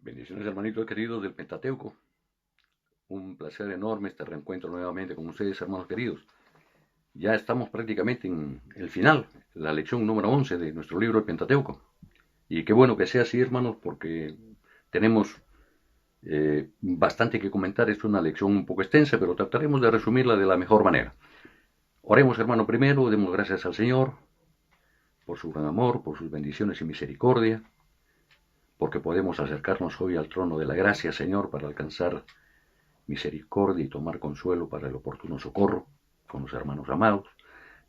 Bendiciones, hermanitos queridos del Pentateuco. Un placer enorme este reencuentro nuevamente con ustedes, hermanos queridos. Ya estamos prácticamente en el final, la lección número 11 de nuestro libro El Pentateuco. Y qué bueno que sea así, hermanos, porque tenemos bastante que comentar. Es una lección un poco extensa, pero trataremos de resumirla de la mejor manera. Oremos, hermano, primero, demos gracias al Señor por su gran amor, por sus bendiciones y misericordia, porque podemos acercarnos hoy al trono de la gracia, Señor, para alcanzar misericordia y tomar consuelo para el oportuno socorro con los hermanos amados.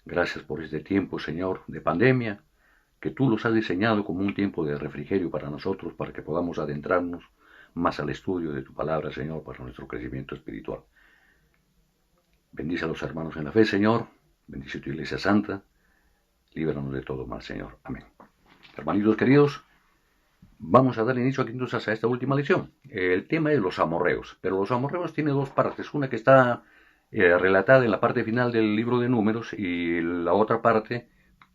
Gracias por este tiempo, Señor, de pandemia, que tú los has diseñado como un tiempo de refrigerio para nosotros, para que podamos adentrarnos más al estudio de tu palabra, Señor, para nuestro crecimiento espiritual. Bendice a los hermanos en la fe, Señor. Bendice tu iglesia santa. Líbranos de todo mal, Señor. Amén. Hermanitos queridos, vamos a dar inicio aquí entonces a esta última lección. El tema es los amorreos, pero los amorreos tiene dos partes. Una que está relatada en la parte final del libro de Números y la otra parte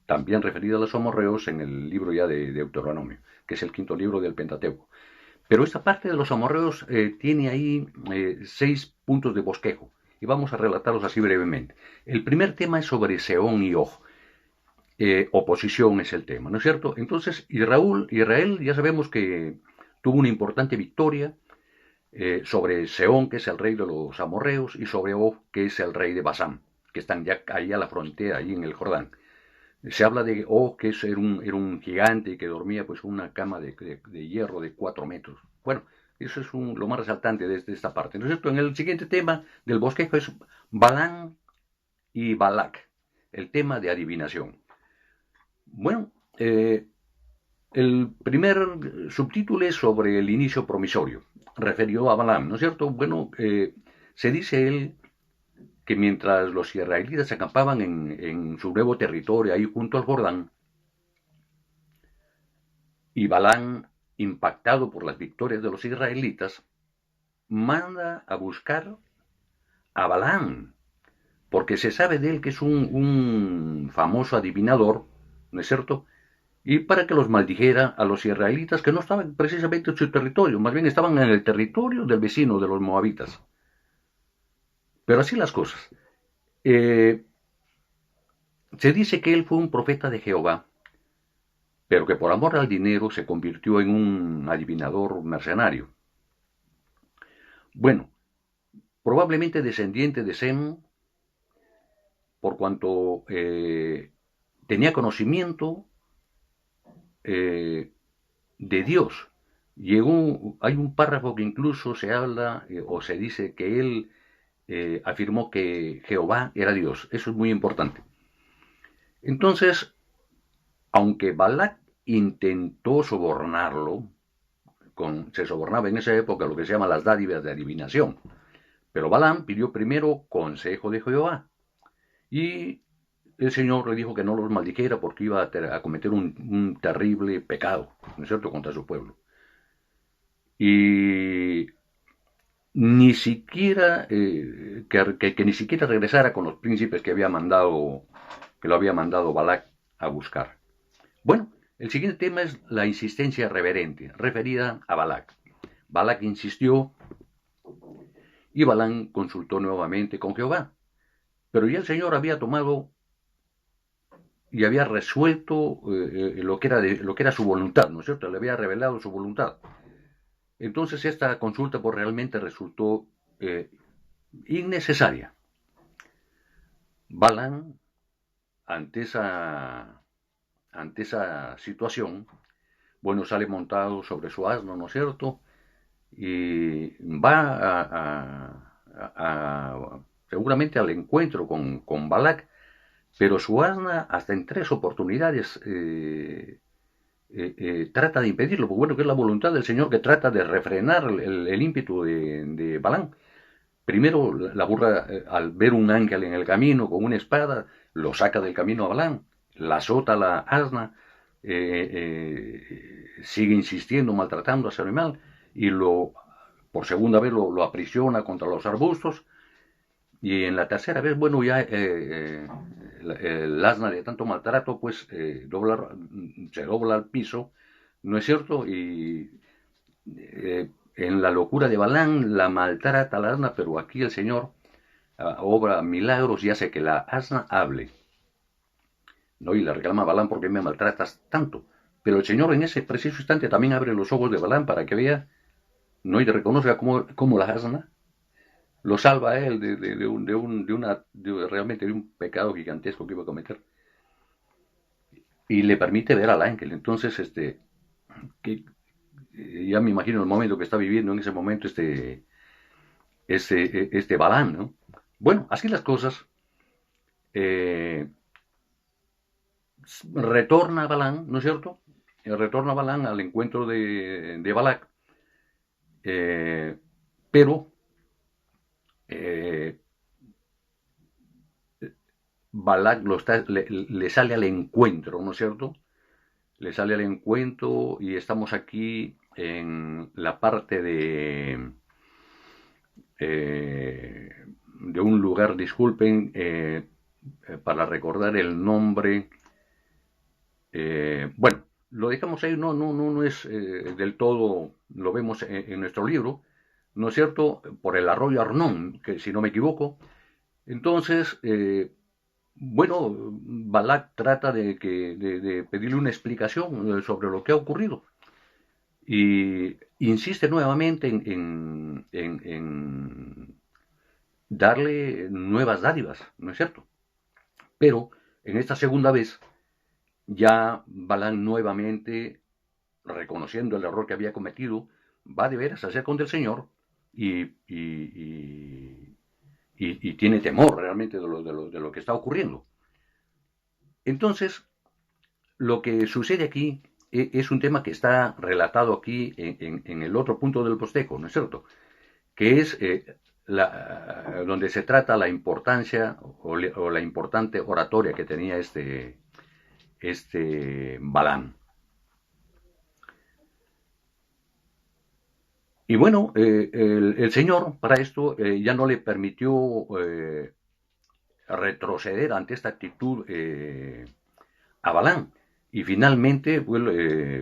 también referida a los amorreos en el libro ya de Deuteronomio, que es el quinto libro del Pentateuco. Pero esta parte de los amorreos tiene ahí 6 puntos de bosquejo y vamos a relatarlos así brevemente. El primer tema es sobre Sehón y Og. Oposición es el tema, ¿no es cierto? Entonces, Israel ya sabemos que tuvo una importante victoria sobre Sehón, que es el rey de los amorreos, y sobre Og, que es el rey de Basán, que están ya ahí a la frontera, ahí en el Jordán. Se habla de Og, que era un gigante que dormía pues en una cama de hierro de 4 metros. Bueno, eso es lo más resaltante de esta parte, ¿no es cierto? En el siguiente tema del bosquejo es Balán y Balac, el tema de adivinación. Bueno, el primer subtítulo es sobre el inicio promisorio, referido a Balaam, ¿no es cierto? Bueno, se dice él que mientras los israelitas acampaban en su nuevo territorio, ahí junto al Jordán, y Balaam, impactado por las victorias de los israelitas, manda a buscar a Balaam, porque se sabe de él que es un famoso adivinador, ¿no es cierto? Y para que los maldijera a los israelitas que no estaban precisamente en su territorio, más bien estaban en el territorio del vecino de los moabitas. Pero así las cosas. Se dice que él fue un profeta de Jehová, pero que por amor al dinero se convirtió en un adivinador mercenario. Bueno, probablemente descendiente de Sem, por cuanto tenía conocimiento de Dios. Hay un párrafo que incluso se habla o se dice que él afirmó que Jehová era Dios. Eso es muy importante. Entonces, aunque Balac intentó sobornarlo, se sobornaba en esa época lo que se llama las dádivas de adivinación, pero Balaam pidió primero consejo de Jehová y el Señor le dijo que no los maldijera porque iba a cometer un terrible pecado, ¿no es cierto?, contra su pueblo. Y ni siquiera que ni siquiera regresara con los príncipes que lo había mandado Balac a buscar. Bueno, el siguiente tema es la insistencia reverente, referida a Balac. Balac insistió y Balaam consultó nuevamente con Jehová. Pero ya el Señor había tomado y había resuelto lo que era su voluntad, ¿no es cierto? Le había revelado su voluntad. Entonces esta consulta pues realmente resultó innecesaria. Balaam, ante esa situación, bueno, sale montado sobre su asno, ¿no es cierto? Y va seguramente al encuentro con Balac, pero su asna hasta en 3 oportunidades trata de impedirlo, porque bueno, que es la voluntad del Señor que trata de refrenar el ímpetu de Balaam. Primero la burra, al ver un ángel en el camino con una espada, lo saca del camino a Balaam, la azota la asna, sigue insistiendo, maltratando a ese animal, y por segunda vez lo aprisiona contra los arbustos, y en la tercera vez, bueno, ya el asna de tanto maltrato, pues se dobla al piso, ¿no es cierto? Y en la locura de Balaam la maltrata a la asna, pero aquí el Señor obra milagros y hace que la asna hable, ¿no? Y le reclama a Balaam: ¿por qué me maltratas tanto? Pero el Señor en ese preciso instante también abre los ojos de Balaam para que vea, ¿no? Y reconozca cómo la asna lo salva a él realmente de un pecado gigantesco que iba a cometer. Y le permite ver al ángel. Entonces, que, ya me imagino el momento que está viviendo en ese momento este Balaam, ¿no? Bueno, así las cosas. Eh, Retorna Balaam, ¿no es cierto? Retorna Balaam al encuentro de Balac, pero eh, Balac le sale al encuentro, ¿no es cierto? Le sale al encuentro y estamos aquí en la parte de un lugar, disculpen, para recordar el nombre. Bueno, lo dejamos ahí, no es del todo, lo vemos en nuestro libro, ¿no es cierto? Por el arroyo Arnón, que si no me equivoco. Entonces, bueno, Balak trata de pedirle una explicación sobre lo que ha ocurrido y insiste nuevamente en darle nuevas dádivas, ¿no es cierto? Pero en esta segunda vez, ya Balán nuevamente, reconociendo el error que había cometido, va de veras a ser contra el Señor y tiene temor realmente de lo que está ocurriendo. Entonces, lo que sucede aquí es un tema que está relatado aquí en el otro punto del posteco, ¿no es cierto? Que es donde se trata la importancia o la importante oratoria que tenía Balán. Y bueno, el Señor para esto ya no le permitió retroceder ante esta actitud a Balán y finalmente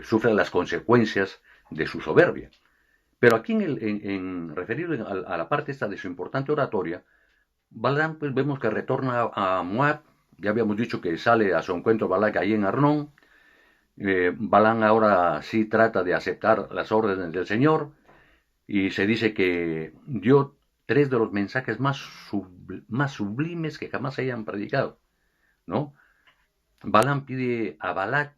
sufre las consecuencias de su soberbia. Pero aquí referido a la parte esta de su importante oratoria, Balán pues vemos que retorna a Moab. Ya habíamos dicho que sale a su encuentro Balac ahí en Arnón. Balán ahora sí trata de aceptar las órdenes del Señor y se dice que dio 3 de los mensajes más sublimes que jamás se hayan predicado, ¿no? Balaam pide a Balac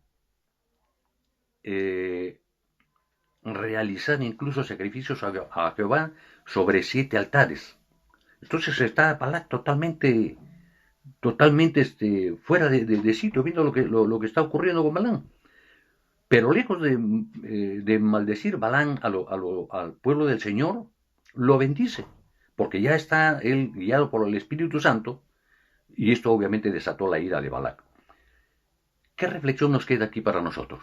realizar incluso sacrificios a Jehová sobre 7 altares. Entonces está Balac totalmente fuera de sitio, viendo lo que está ocurriendo con Balaam. Pero lejos de maldecir Balaam al pueblo del Señor, lo bendice, porque ya está él guiado por el Espíritu Santo, y esto obviamente desató la ira de Balac. ¿Qué reflexión nos queda aquí para nosotros?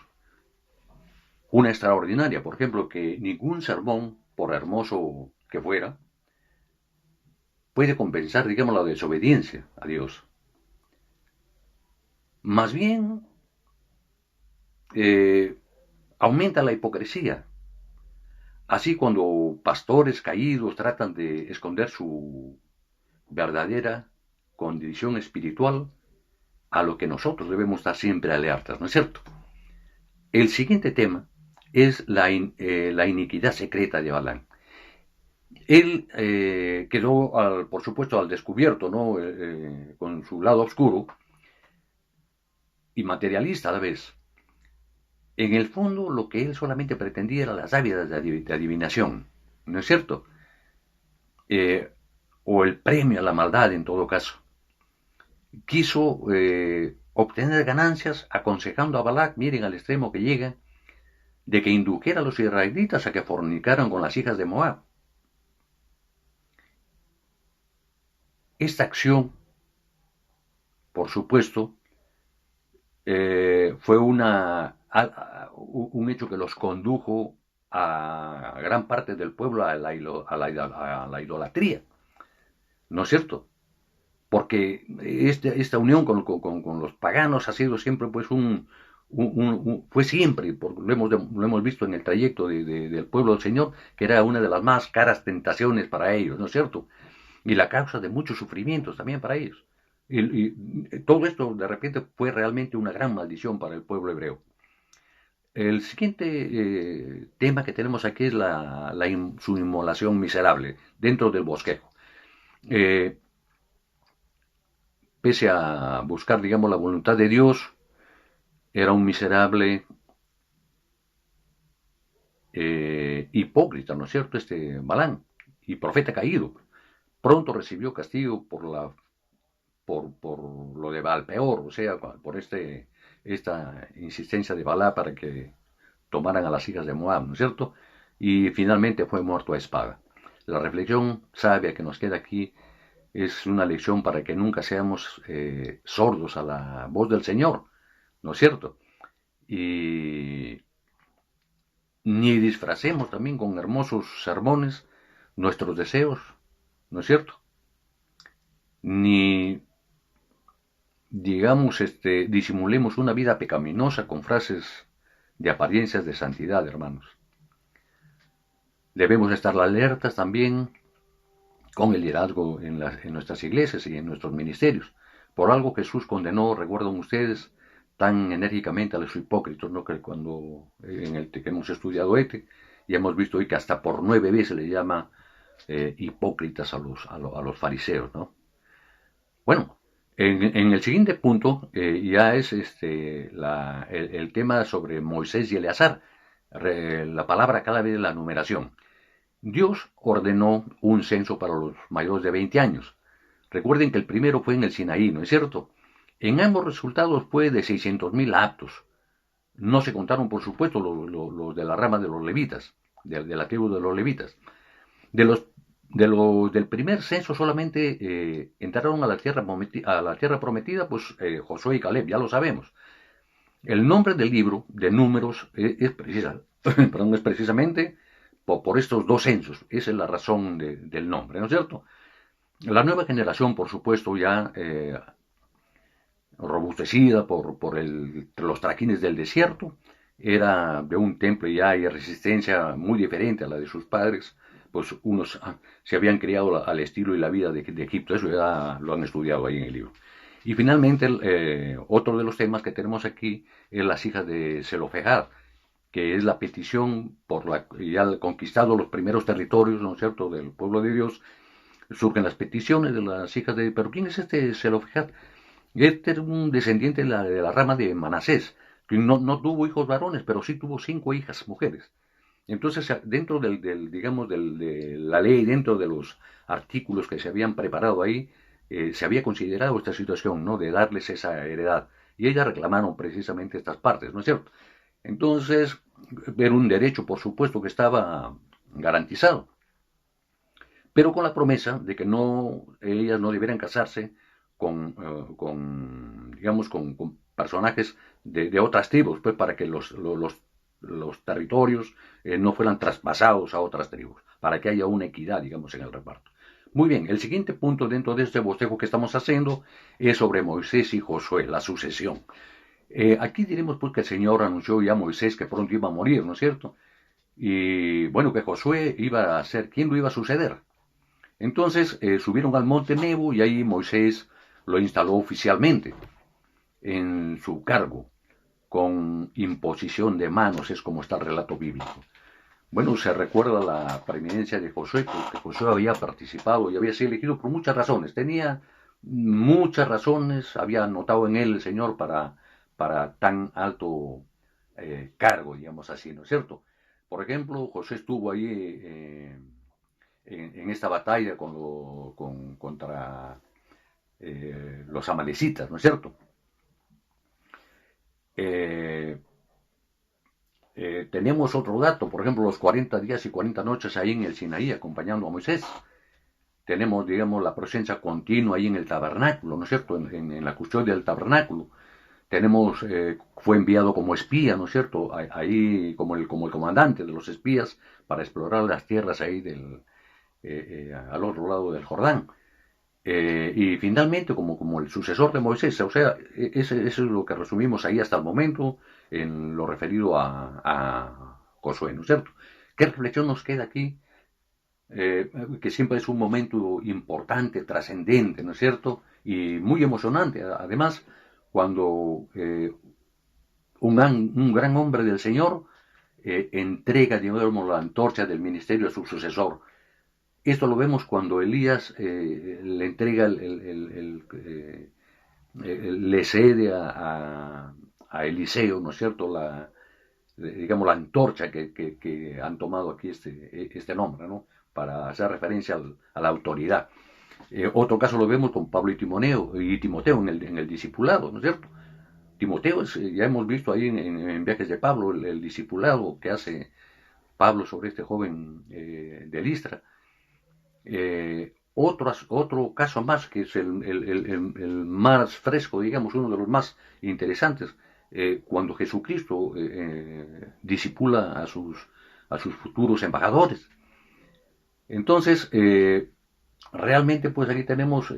Una extraordinaria, por ejemplo, que ningún sermón, por hermoso que fuera, puede compensar, digamos, la desobediencia a Dios. Más bien, aumenta la hipocresía. Así, cuando pastores caídos tratan de esconder su verdadera condición espiritual, a lo que nosotros debemos estar siempre alertas, ¿no es cierto? El siguiente tema es la iniquidad secreta de Balaam. Él quedó, por supuesto, al descubierto, ¿no? Con su lado oscuro y materialista a la vez. En el fondo, lo que él solamente pretendía era las dávidas de adivinación, ¿no es cierto? O el premio a la maldad en todo caso. Quiso obtener ganancias aconsejando a Balac, miren al extremo que llega, de que indujera a los israelitas a que fornicaran con las hijas de Moab. Esta acción, por supuesto, fue un hecho que los condujo a gran parte del pueblo a la idolatría, ¿no es cierto? Porque esta unión con los paganos ha sido siempre pues un fue siempre, porque lo hemos visto en el trayecto del pueblo del Señor, que era una de las más caras tentaciones para ellos, ¿no es cierto? Y la causa de muchos sufrimientos también para ellos. Todo esto de repente fue realmente una gran maldición para el pueblo hebreo. El siguiente tema que tenemos aquí es su inmolación miserable dentro del bosquejo. Eh, Pese a buscar, digamos, la voluntad de Dios, era un miserable hipócrita, ¿no es cierto? Este Balán, y profeta caído. Pronto recibió castigo por lo de Balpeor, o sea, por esta insistencia de Balá para que tomaran a las hijas de Moab, ¿no es cierto? Y finalmente fue muerto a espada. La reflexión sabia que nos queda aquí es una lección para que nunca seamos sordos a la voz del Señor, ¿no es cierto? Y ni disfracemos también con hermosos sermones nuestros deseos, ¿no es cierto? Ni digamos, disimulemos una vida pecaminosa con frases de apariencias de santidad, hermanos. Debemos estar alertas también con el liderazgo en nuestras iglesias y en nuestros ministerios. Por algo Jesús condenó, recuerdan ustedes, tan enérgicamente a los hipócritas, ¿no? Que cuando en el que hemos estudiado y hemos visto hoy que hasta por 9 veces le llama hipócritas a los fariseos, ¿no? Bueno, en el siguiente punto ya es el tema sobre Moisés y Eleazar, la palabra clave de la numeración. Dios ordenó un censo para los mayores de 20 años. Recuerden que el primero fue en el Sinaí, ¿no es cierto? En ambos resultados fue de 600.000 aptos. No se contaron, por supuesto, los de la rama de los levitas, de la tribu de los levitas. De del primer censo solamente entraron a la tierra prometida, pues Josué y Caleb, ya lo sabemos. El nombre del libro de números es precisamente por estos dos censos. Esa es la razón del nombre, ¿no es cierto? La nueva generación, por supuesto, ya robustecida por los traquines del desierto, era de un temple ya y resistencia muy diferente a la de sus padres, pues unos se habían criado al estilo y la vida de Egipto, eso ya lo han estudiado ahí en el libro. Y finalmente, otro de los temas que tenemos aquí es las hijas de Zelofehad, que es la petición por la que ya conquistado los primeros territorios, ¿no es cierto?, del pueblo de Dios, surgen las peticiones de las hijas de... ¿Pero quién es este Zelofehad? Este era un descendiente de la rama de Manasés, que no tuvo hijos varones, pero sí tuvo 5 hijas mujeres. Entonces, dentro digamos, de la ley, dentro de los artículos que se habían preparado ahí, se había considerado esta situación, ¿no?, de darles esa heredad. Y ellas reclamaron precisamente estas partes, ¿no es cierto? Entonces, era un derecho, por supuesto, que estaba garantizado, pero con la promesa de que ellas no debieran casarse digamos, con personajes de otras tribus, pues para que los territorios no fueran traspasados a otras tribus, para que haya una equidad, digamos, en el reparto. Muy bien, el siguiente punto dentro de este bosquejo que estamos haciendo es sobre Moisés y Josué, la sucesión. Aquí diremos pues que el Señor anunció ya a Moisés que pronto iba a morir, ¿no es cierto? Y bueno, que Josué iba a ser, ¿quién lo iba a suceder? Entonces subieron al monte Nebo y ahí Moisés lo instaló oficialmente en su cargo, con imposición de manos, es como está el relato bíblico. Bueno, se recuerda la preeminencia de Josué, porque Josué había participado y había sido elegido por muchas razones. Tenía muchas razones, había anotado en él el Señor para tan alto cargo, digamos así, ¿no es cierto? Por ejemplo, José estuvo ahí en esta batalla contra los amalecitas, ¿no es cierto? Tenemos otro dato, por ejemplo, los 40 días y 40 noches ahí en el Sinaí acompañando a Moisés. Tenemos, digamos, la presencia continua ahí en el tabernáculo, ¿no es cierto?, en la custodia del tabernáculo. Tenemos, fue enviado como espía, ¿no es cierto?, ahí como el comandante de los espías para explorar las tierras ahí al otro lado del Jordán. Y finalmente como el sucesor de Moisés, o sea, eso es lo que resumimos ahí hasta el momento. en lo referido a Josué, ¿no es cierto? ¿Qué reflexión nos queda aquí? Que siempre es un momento importante, trascendente, ¿no es cierto? Y muy emocionante, además, cuando un gran hombre del Señor entrega, digamos, la antorcha del ministerio a su sucesor. Esto lo vemos cuando Elías le entrega, le cede a Eliseo, ¿no es cierto?, digamos, la antorcha que han tomado aquí este nombre, ¿no?, para hacer referencia a la autoridad. Otro caso lo vemos con Pablo y Timoteo en el discipulado, ¿no es cierto? Timoteo, ya hemos visto ahí en Viajes de Pablo, el discipulado que hace Pablo sobre este joven de Listra. Otro caso más, que es el más fresco, digamos, uno de los más interesantes, cuando Jesucristo disipula a sus futuros embajadores. Entonces, realmente, pues aquí tenemos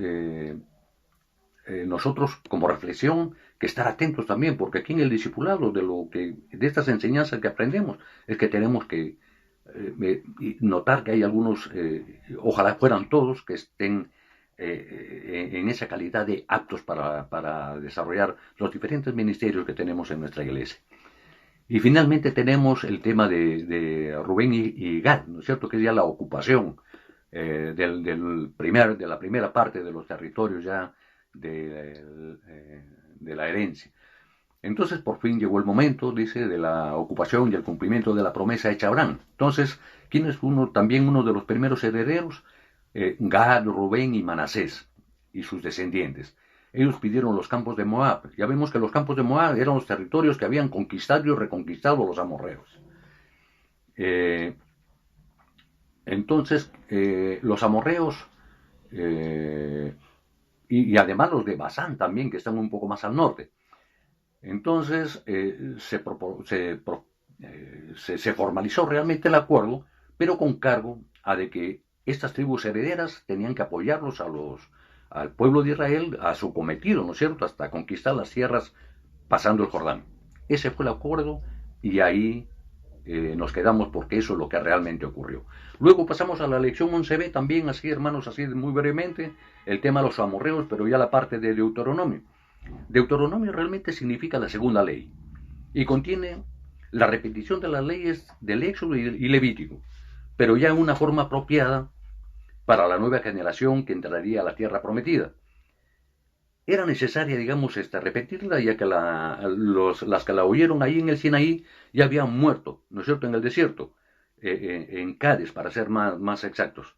nosotros como reflexión que estar atentos también, porque aquí en el discipulado de estas enseñanzas que aprendemos es que tenemos que notar que hay algunos, ojalá fueran todos, que estén en esa calidad de aptos para desarrollar los diferentes ministerios que tenemos en nuestra iglesia. Y finalmente tenemos el tema de Rubén y Gad, ¿no es cierto?, que es ya la ocupación de la primera parte de los territorios ya de la herencia. Entonces por fin llegó el momento, dice, de la ocupación y el cumplimiento de la promesa hecha a Abraham. Entonces, ¿quién es también uno de los primeros herederos? Gad, Rubén y Manasés y sus descendientes. Ellos pidieron los campos de Moab. Ya vemos que los campos de Moab eran los territorios que habían conquistado y reconquistado los amorreos. Entonces, los amorreos y además los de Basán también, que están un poco más al norte. Entonces se formalizó realmente el acuerdo, pero con cargo a de que estas tribus herederas tenían que apoyarlos al pueblo de Israel a su cometido, ¿no es cierto?, hasta conquistar las tierras pasando el Jordán. Ese fue el acuerdo y ahí nos quedamos, porque eso es lo que realmente ocurrió. Luego pasamos a la lección 11b, también así, hermanos, así muy brevemente, el tema de los amorreos, pero ya la parte de Deuteronomio. Deuteronomio realmente significa la segunda ley y contiene la repetición de las leyes del Éxodo y Levítico, pero ya en una forma apropiada para la nueva generación que entraría a la tierra prometida. Era necesaria, digamos, repetirla, ya que las que la oyeron ahí en el Sinaí ya habían muerto, ¿no es cierto?, en el desierto, en Cádiz, para ser más exactos.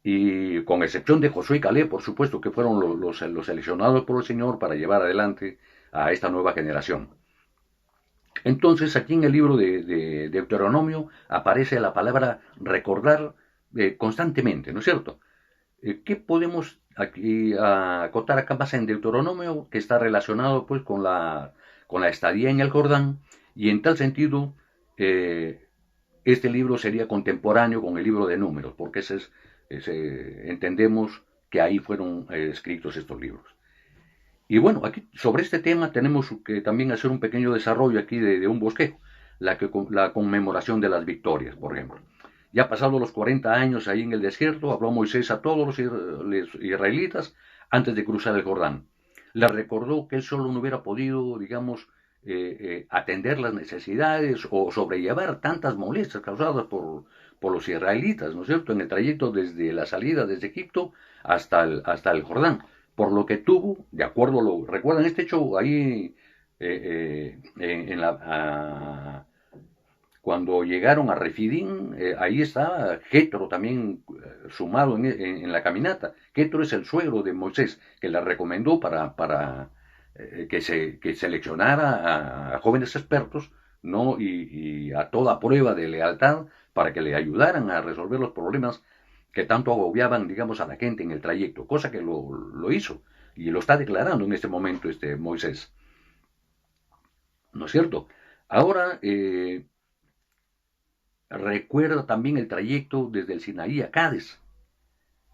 Y con excepción de Josué y Caleb, por supuesto, que fueron los seleccionados por el Señor para llevar adelante a esta nueva generación. Entonces, aquí en el libro de Deuteronomio aparece la palabra recordar constantemente, ¿no es cierto? ¿Qué podemos aquí acotar acá más en Deuteronomio, que está relacionado pues con la estadía en el Jordán? Y en tal sentido, este libro sería contemporáneo con el libro de Números, porque entendemos que ahí fueron escritos estos libros. Y bueno, aquí sobre este tema tenemos que también hacer un pequeño desarrollo aquí de un bosquejo, la conmemoración de las victorias, por ejemplo. Ya pasados los 40 años ahí en el desierto, habló Moisés a todos los israelitas antes de cruzar el Jordán. Les recordó que él solo no hubiera podido, digamos, atender las necesidades o sobrellevar tantas molestias causadas por los israelitas, ¿no es cierto?, en el trayecto desde la salida desde Egipto hasta el Jordán. Por lo que tuvo, de acuerdo, recuerdan este hecho ahí cuando llegaron a Refidín, ahí estaba Jetro también sumado en la caminata. Jetro es el suegro de Moisés, que le recomendó para que seleccionara a jóvenes expertos, ¿no?, y a toda prueba de lealtad para que le ayudaran a resolver los problemas que tanto agobiaban, digamos, a la gente en el trayecto, cosa que lo hizo y lo está declarando en este momento Moisés. ¿No es cierto? Ahora, recuerda también el trayecto desde el Sinaí a Cádiz,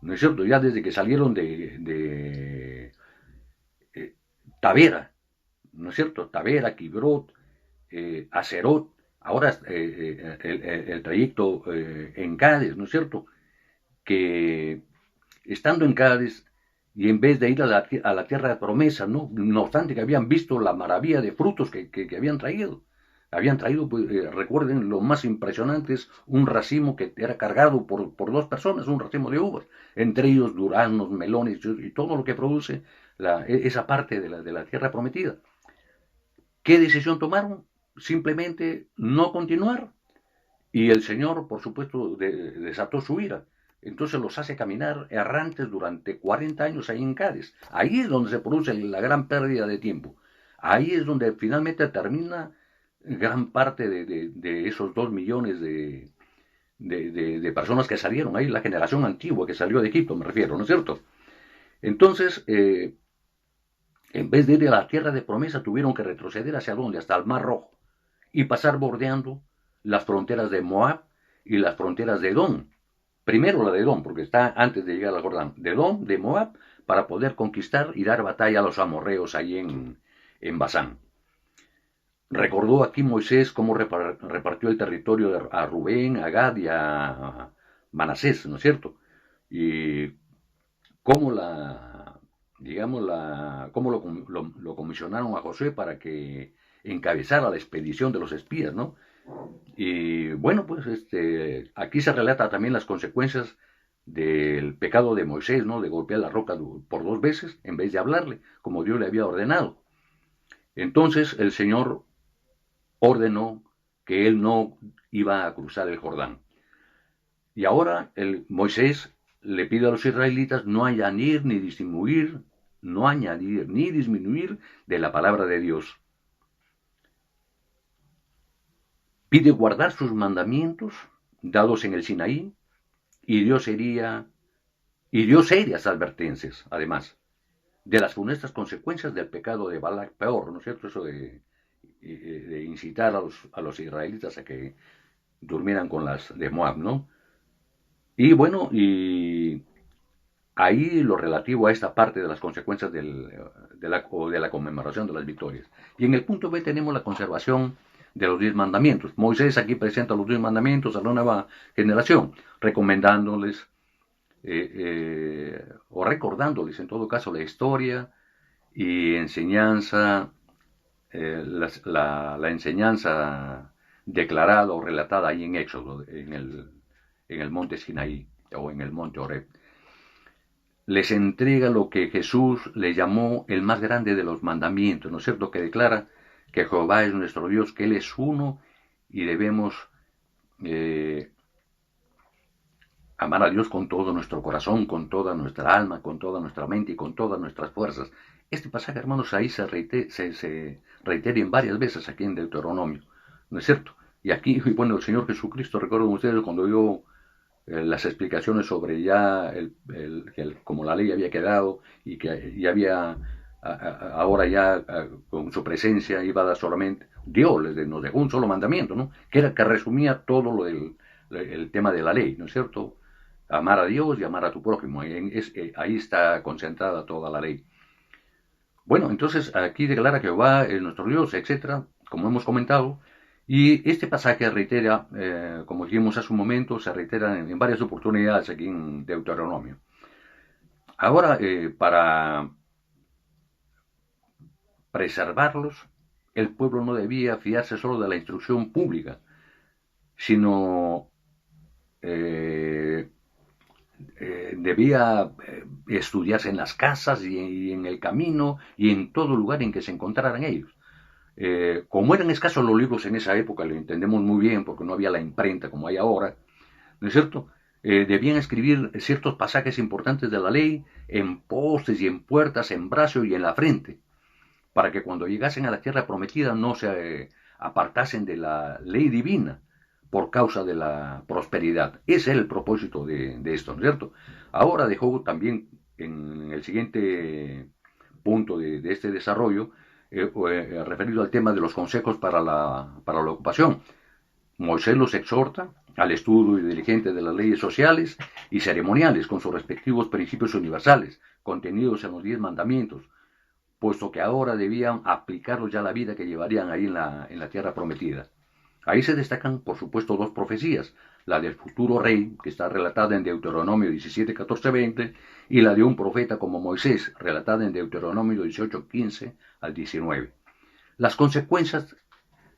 ¿no es cierto?, ya desde que salieron de Tavera, ¿no es cierto?, Tavera, Kibrot, a Serot, ahora el trayecto en Cádiz, ¿no es cierto? Que estando en Cádiz, y en vez de ir a la tierra de promesa, ¿no? No obstante que habían visto la maravilla de frutos que habían traído, pues, recuerden, lo más impresionante es un racimo que era cargado por dos personas, un racimo de uvas, entre ellos duraznos, melones y todo lo que produce esa parte de la tierra prometida. ¿Qué decisión tomaron? Simplemente no continuar. Y el Señor, por supuesto, desató su ira. Entonces los hace caminar errantes durante 40 años ahí en Cádiz. Ahí es donde se produce la gran pérdida de tiempo. Ahí es donde finalmente termina gran parte de esos 2 millones de personas que salieron ahí, la generación antigua que salió de Egipto, me refiero, ¿no es cierto? Entonces, en vez de ir a la tierra de promesa, tuvieron que retroceder hacia dónde, hasta el Mar Rojo, y pasar bordeando las fronteras de Moab y las fronteras de Edom. Primero la de Edom, porque está antes de llegar al Jordán, de Edom, de Moab, para poder conquistar y dar batalla a los amorreos ahí en Basán. Recordó aquí Moisés cómo repartió el territorio a Rubén, a Gad y a Manasés, ¿no es cierto? Y cómo cómo lo comisionaron a Josué para que encabezara la expedición de los espías, ¿no? Y bueno, pues aquí se relata también las consecuencias del pecado de Moisés, ¿no? De golpear la roca por 2 veces en vez de hablarle, como Dios le había ordenado. Entonces el Señor ordenó que él no iba a cruzar el Jordán. Y ahora Moisés le pide a los israelitas no añadir ni disminuir, no añadir ni disminuir de la palabra de Dios. Pide guardar sus mandamientos dados en el Sinaí y dio serias advertencias, además, de las funestas consecuencias del pecado de Balac Peor, ¿no es cierto? Eso de incitar a los israelitas a que durmieran con las de Moab, ¿no? Y bueno, y ahí lo relativo a esta parte de las consecuencias de la conmemoración de las victorias. Y en el punto B tenemos la conservación de los 10 mandamientos. Moisés aquí presenta los 10 mandamientos a la nueva generación, recomendándoles o recordándoles en todo caso la historia y enseñanza, la enseñanza declarada o relatada ahí en Éxodo, en el monte Sinaí o en el monte Horeb. Les entrega lo que Jesús le llamó el más grande de los mandamientos, ¿no es cierto? Que declara que Jehová es nuestro Dios, que Él es uno y debemos amar a Dios con todo nuestro corazón, con toda nuestra alma, con toda nuestra mente y con todas nuestras fuerzas. Este pasaje, hermanos, ahí se reitera en varias veces aquí en Deuteronomio, ¿no es cierto? Y aquí, bueno, el Señor Jesucristo, recuerden ustedes cuando dio las explicaciones sobre ya como la ley había quedado y que ya había ahora ya con su presencia iba a dar solamente Dios nos dejó un solo mandamiento, ¿no? Que resumía todo el tema de la ley, ¿no es cierto? Amar a Dios y amar a tu prójimo, ahí está concentrada toda la ley. Bueno, entonces aquí declara que Jehová es nuestro Dios, etcétera, como hemos comentado. Y este pasaje reitera, como dijimos hace un momento, se reitera en varias oportunidades aquí en Deuteronomio. Ahora, para preservarlos, el pueblo no debía fiarse solo de la instrucción pública, sino debía estudiarse en las casas y en el camino y en todo lugar en que se encontraran ellos. Como eran escasos los libros en esa época, lo entendemos muy bien porque no había la imprenta como hay ahora, ¿no es cierto? Debían escribir ciertos pasajes importantes de la ley en postes y en puertas, en brazo y en la frente, para que cuando llegasen a la tierra prometida no se apartasen de la ley divina por causa de la prosperidad. Ese es el propósito de esto, ¿no es cierto? Ahora dejó también en el siguiente punto de este desarrollo, referido al tema de los consejos para la ocupación. Moisés los exhorta al estudio diligente de las leyes sociales y ceremoniales con sus respectivos principios universales, contenidos en los 10 mandamientos, puesto que ahora debían aplicarlos ya a la vida que llevarían ahí en la tierra prometida. Ahí se destacan, por supuesto, dos profecías, la del futuro rey, que está relatada en Deuteronomio 17, 14, 20, y la de un profeta como Moisés, relatada en Deuteronomio 18, 15 al 19. Las consecuencias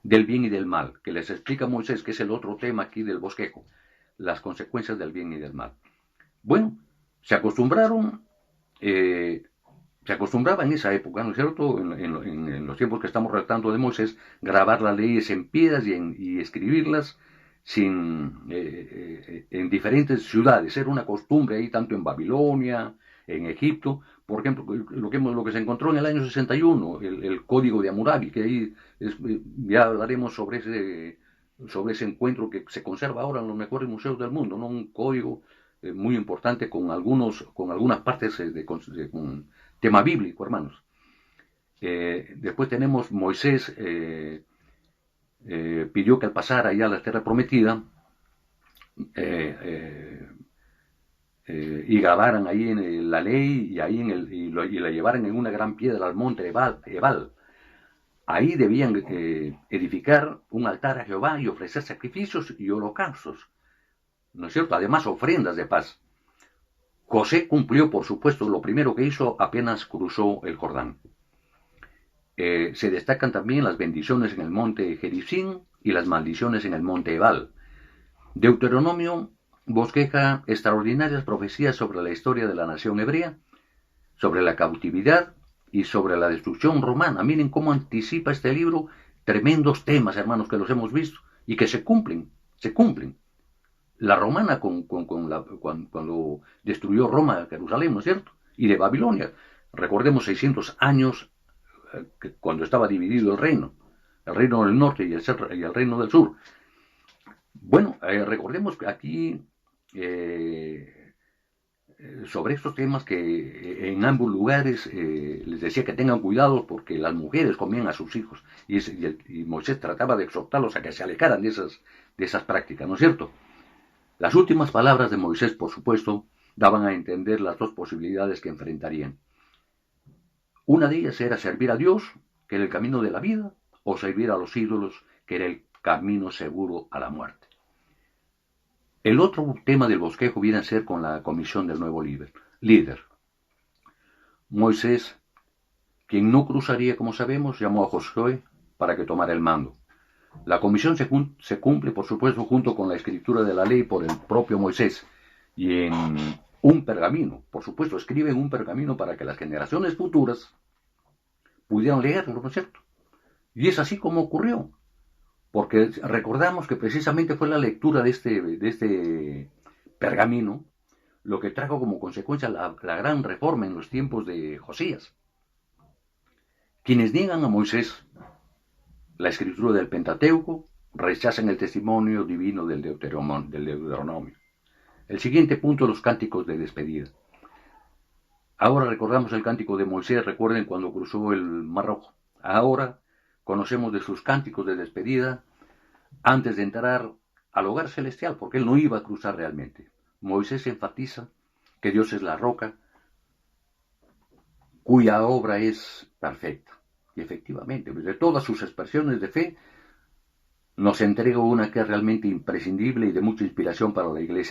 del bien y del mal, que les explica Moisés, que es el otro tema aquí del bosquejo, las consecuencias del bien y del mal. Bueno, se acostumbraron, se acostumbraba en esa época, ¿no es cierto?, en los tiempos que estamos relatando de Moisés, grabar las leyes en piedras y escribirlas en diferentes ciudades. Era una costumbre ahí, tanto en Babilonia, en Egipto. Por ejemplo, lo que se encontró en el año 61, el código de Hammurabi, que ahí ya hablaremos sobre ese encuentro que se conserva ahora en los mejores museos del mundo, ¿no? Un código muy importante con algunas partes con tema bíblico, hermanos. Después tenemos Moisés pidió que al pasar allá a la tierra prometida y grabaran ahí en la ley y ahí y la llevaran en una gran piedra al monte Ebal. Ahí debían edificar un altar a Jehová y ofrecer sacrificios y holocaustos, ¿no es cierto? Además, ofrendas de paz. José cumplió, por supuesto, lo primero que hizo apenas cruzó el Jordán. Se destacan también las bendiciones en el monte Gerizim y las maldiciones en el monte Ebal. Deuteronomio bosqueja extraordinarias profecías sobre la historia de la nación hebrea, sobre la cautividad y sobre la destrucción romana. Miren cómo anticipa este libro tremendos temas, hermanos, que los hemos visto y que se cumplen. La romana cuando destruyó Roma, Jerusalén, ¿no es cierto? Y de Babilonia. Recordemos 600 años cuando estaba dividido el reino del norte y el reino del sur. Bueno, recordemos que aquí sobre estos temas que en ambos lugares les decía que tengan cuidado porque las mujeres comían a sus hijos y Moisés trataba de exhortarlos a que se alejaran de esas prácticas, ¿no es cierto? Las últimas palabras de Moisés, por supuesto, daban a entender las dos posibilidades que enfrentarían. Una de ellas era servir a Dios, que era el camino de la vida, o servir a los ídolos, que era el camino seguro a la muerte. El otro tema del bosquejo viene a ser con la comisión del nuevo líder. Moisés, quien no cruzaría, como sabemos, llamó a Josué para que tomara el mando. La comisión se cumple, por supuesto, junto con la escritura de la ley por el propio Moisés y en un pergamino. Por supuesto, escribe en un pergamino para que las generaciones futuras pudieran leerlo, ¿no es cierto? Y es así como ocurrió. Porque recordamos que precisamente fue la lectura de este pergamino lo que trajo como consecuencia la gran reforma en los tiempos de Josías. Quienes niegan a Moisés la escritura del Pentateuco rechazan el testimonio divino del Deuteronomio. El siguiente punto, los cánticos de despedida. Ahora recordamos el cántico de Moisés, recuerden cuando cruzó el Mar Rojo. Ahora conocemos de sus cánticos de despedida antes de entrar al hogar celestial, porque él no iba a cruzar realmente. Moisés enfatiza que Dios es la roca cuya obra es perfecta. Y efectivamente, de todas sus expresiones de fe, nos entrega una que es realmente imprescindible y de mucha inspiración para la iglesia